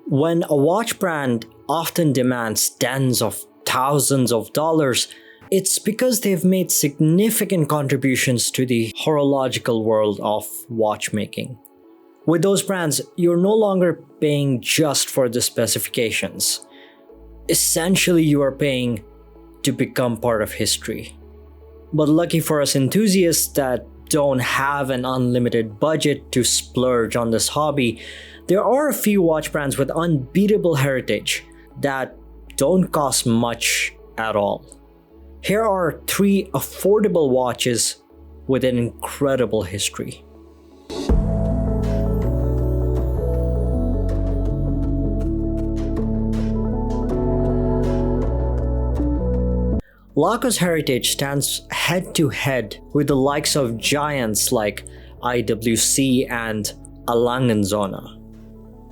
When a watch brand often demands tens of thousands of dollars, it's because they've made significant contributions to the horological world of watchmaking. With those brands, you're no longer paying just for the specifications. Essentially, you are paying to become part of history. But lucky for us enthusiasts that don't have an unlimited budget to splurge on this hobby, there are a few watch brands with unbeatable heritage that don't cost much at all. Here are 3 affordable watches with an incredible history. Laco's heritage stands head to head with the likes of giants like IWC and A. Lange & Söhne.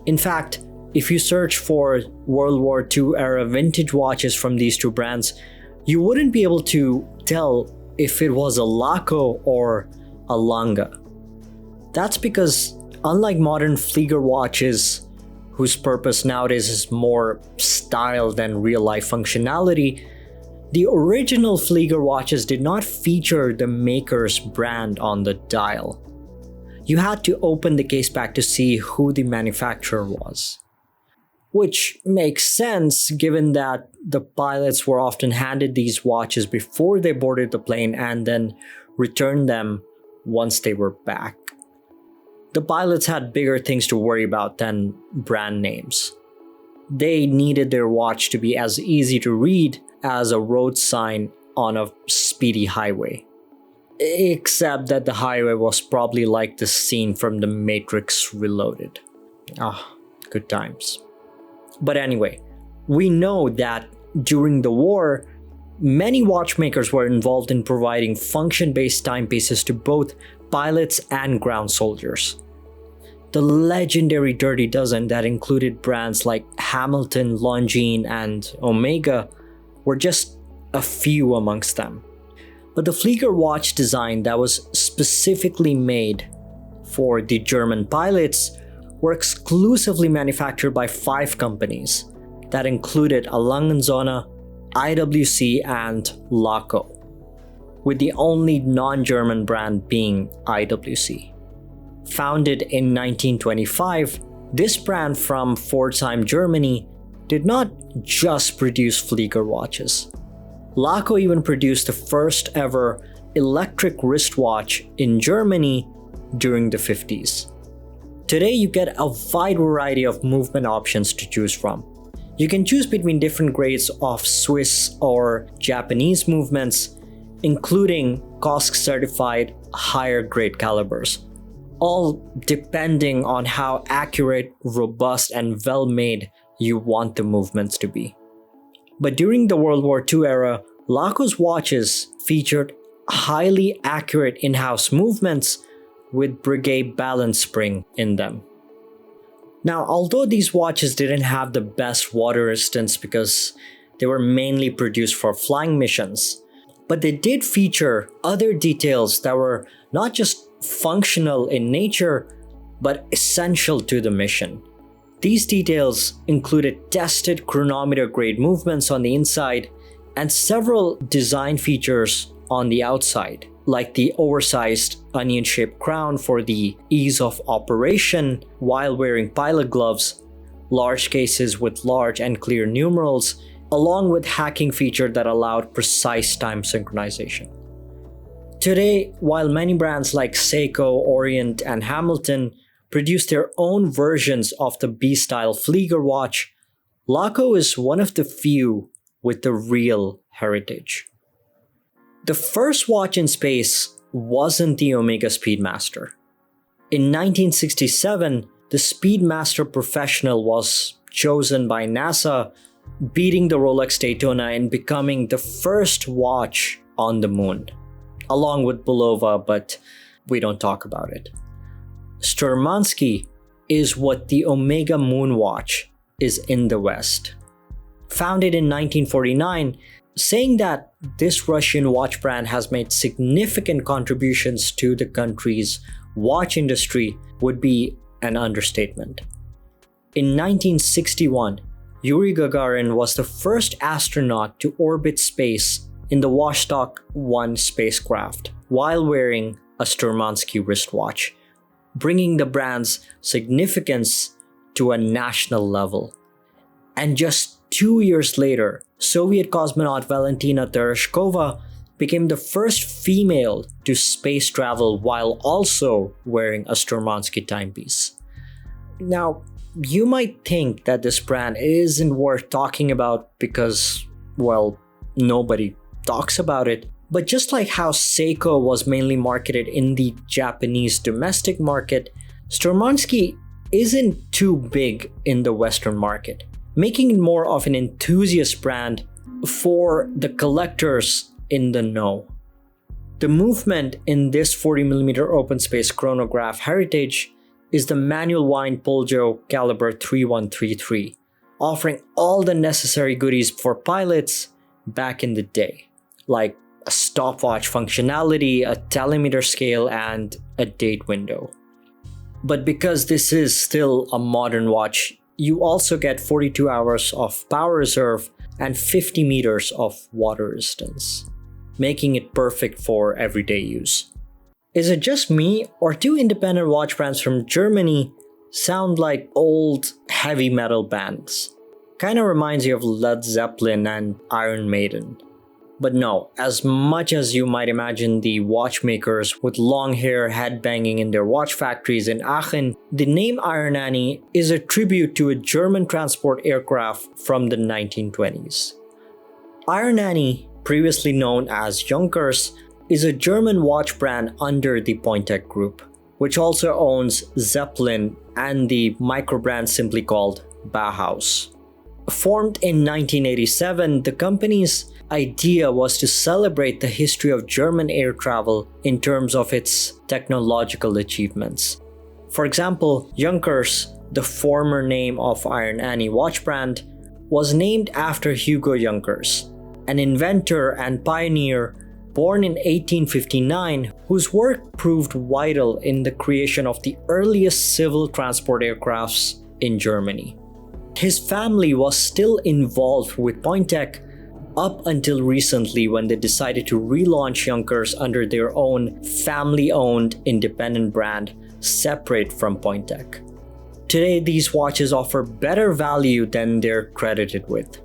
In fact, if you search for World War II era vintage watches from these two brands, you wouldn't be able to tell if it was a Laco or a Lange. That's because, unlike modern Flieger watches, whose purpose nowadays is more style than real-life functionality, the original Flieger watches did not feature the maker's brand on the dial. You had to open the case back to see who the manufacturer was. Which makes sense given that the pilots were often handed these watches before they boarded the plane and then returned them once they were back. The pilots had bigger things to worry about than brand names. They needed their watch to be as easy to read as a road sign on a speedy highway. Except that the highway was probably like the scene from The Matrix Reloaded. Good times. But anyway, we know that during the war, many watchmakers were involved in providing function-based timepieces to both pilots and ground soldiers. The legendary Dirty Dozen that included brands like Hamilton, Longines, and Omega were just a few amongst them. But the Flieger watch design that was specifically made for the German pilots were exclusively manufactured by 5 companies that included A. Lange & Söhne, IWC, and Laco, with the only non-German brand being IWC. Founded in 1925, this brand from Pforzheim, Germany, did not just produce Flieger watches. Laco even produced the first ever electric wristwatch in Germany during the 50s. Today you get a wide variety of movement options to choose from. You can choose between different grades of Swiss or Japanese movements, including COSC certified higher grade calibers, all depending on how accurate, robust, and well made you want the movements to be. But during the World War II era, Laco's watches featured highly accurate in-house movements with brigade balance spring in them. Now, although these watches didn't have the best water resistance because they were mainly produced for flying missions, but they did feature other details that were not just functional in nature, but essential to the mission. These details included tested chronometer-grade movements on the inside and several design features on the outside, like the oversized onion-shaped crown for the ease of operation while wearing pilot gloves, large cases with large and clear numerals, along with hacking feature that allowed precise time synchronization. Today, while many brands like Seiko, Orient, and Hamilton produce their own versions of the B-style Flieger watch, Laco is one of the few with the real heritage. The first watch in space wasn't the Omega Speedmaster. In 1967, the Speedmaster Professional was chosen by NASA, beating the Rolex Daytona and becoming the first watch on the moon, along with Bulova, but we don't talk about it. Sturmanskie is what the Omega Moonwatch is in the West. Founded in 1949, saying that this Russian watch brand has made significant contributions to the country's watch industry would be an understatement. In 1961, Yuri Gagarin was the first astronaut to orbit space in the Vostok 1 spacecraft while wearing a Sturmanskie wristwatch, bringing the brand's significance to a national level. And just 2 years later, Soviet cosmonaut Valentina Tereshkova became the first female to space travel while also wearing a Sturmanskie timepiece. Now, you might think that this brand isn't worth talking about because, well, nobody talks about it. But just like how Seiko was mainly marketed in the Japanese domestic market, Sturmanskie isn't too big in the Western market, making it more of an enthusiast brand for the collectors in the know. The movement in this 40mm open space chronograph heritage is the manual wind Poljo caliber 3133, offering all the necessary goodies for pilots back in the day, like a stopwatch functionality, a telemeter scale, and a date window. But because this is still a modern watch, you also get 42 hours of power reserve and 50 meters of water resistance, making it perfect for everyday use. Is it just me, or do independent watch brands from Germany sound like old heavy metal bands? Kinda reminds you of Led Zeppelin and Iron Maiden. But no, as much as you might imagine the watchmakers with long hair headbanging in their watch factories in Aachen, the name Iron Annie is a tribute to a German transport aircraft from the 1920s. Iron Annie, previously known as Junkers, is a German watch brand under the Pointek Group, which also owns Zeppelin and the microbrand simply called Bauhaus. Formed in 1987, the company's idea was to celebrate the history of German air travel in terms of its technological achievements. For example, Junkers, the former name of Iron Annie watch brand, was named after Hugo Junkers, an inventor and pioneer born in 1859 whose work proved vital in the creation of the earliest civil transport aircrafts in Germany. His family was still involved with Pointek up until recently when they decided to relaunch Junkers under their own family-owned independent brand separate from Pointek. Today, these watches offer better value than they're credited with.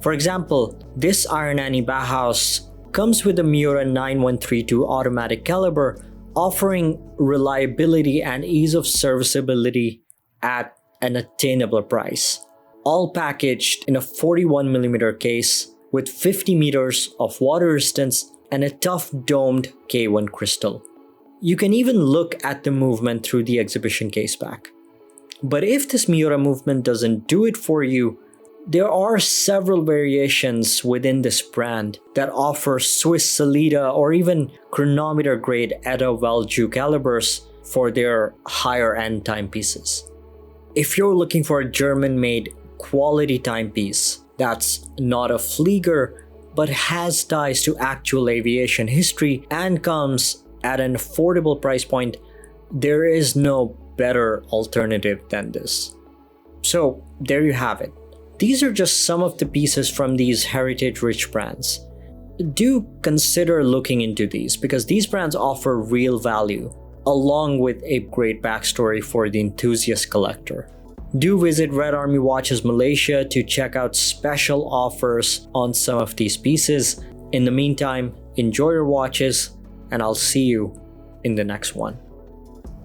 For example, this Iron Annie Bauhaus comes with a Miura 9132 automatic caliber, offering reliability and ease of serviceability at an attainable price, all packaged in a 41mm case with 50 meters of water resistance and a tough domed K1 crystal. You can even look at the movement through the exhibition case back. But if this Miura movement doesn't do it for you, there are several variations within this brand that offer Swiss Solida or even chronometer grade Etta Valju calibers for their higher end timepieces. If you're looking for a German-made quality timepiece that's not a Flieger but has ties to actual aviation history and comes at an affordable price point, there is no better alternative than this. So there you have it. These are just some of the pieces from these heritage-rich brands. Do consider looking into these because these brands offer real value, along with a great backstory for the enthusiast collector. Do visit Red Army Watches Malaysia to check out special offers on some of these pieces. In the meantime, enjoy your watches, and I'll see you in the next one.